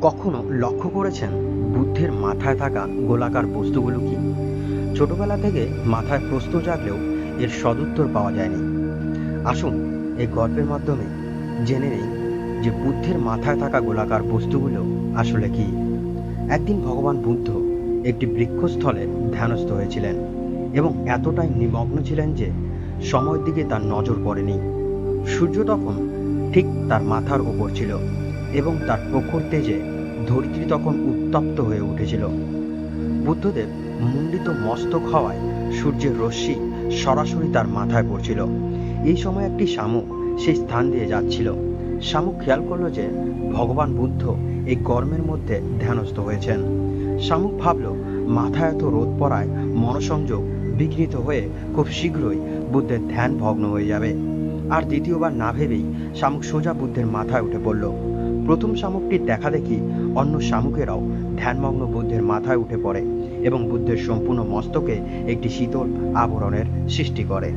কখনো লক্ষ্য করেছেন বুদ্ধের মাথায় থাকা গোলাকার বস্তুগুলো কি? ছোটবেলা থেকে মাথায় প্রশ্ন জাগলেও এর সদুত্তর পাওয়া যায়নি। আসুন এই গল্পের মাধ্যমে জেনে নেই যে বুদ্ধের মাথায় থাকা গোলাকার বস্তুগুলো আসলে কি। একদিন ভগবান বুদ্ধ একটি বৃক্ষস্থলে ধ্যানস্থ হয়েছিলেন এবং এতটাই নিমগ্ন ছিলেন যে সময়ের দিকে তার নজর পড়েনি। সূর্য তখন ঠিক তার মাথার ওপর ছিল এবং তার প্রখর তেজে ধরিত্রী তখন উত্তপ্ত হয়ে উঠেছিল। বুদ্ধদেব মুণ্ডিত মস্তক হওয়ায় সূর্যের রশ্মি সরাসরি তার মাথায় পড়ছিল। এই সময় একটি শামুক সেই স্থান দিয়ে যাচ্ছিল। শামুক খেয়াল করলো যে ভগবান বুদ্ধ এই গরমের মধ্যে ধ্যানস্থ হয়েছেন। শামুক ভাবল মাথায় এত রোদ পড়ায় মনসংযোগ বিঘ্নিত হয়ে খুব শীঘ্রই বুদ্ধের ধ্যান ভগ্ন হয়ে যাবে। আর দ্বিতীয়বার না ভেবেই শামুক সোজা বুদ্ধের মাথায় উঠে পড়ল। প্রথম শামুকটির দেখা দেখি অন্য শামুকেরাও ধ্যানমগ্ন বুদ্ধের মাথায় উঠে পড়ে এবং বুদ্ধের সম্পূর্ণ মস্তকে একটি শীতল আবরণের সৃষ্টি করে।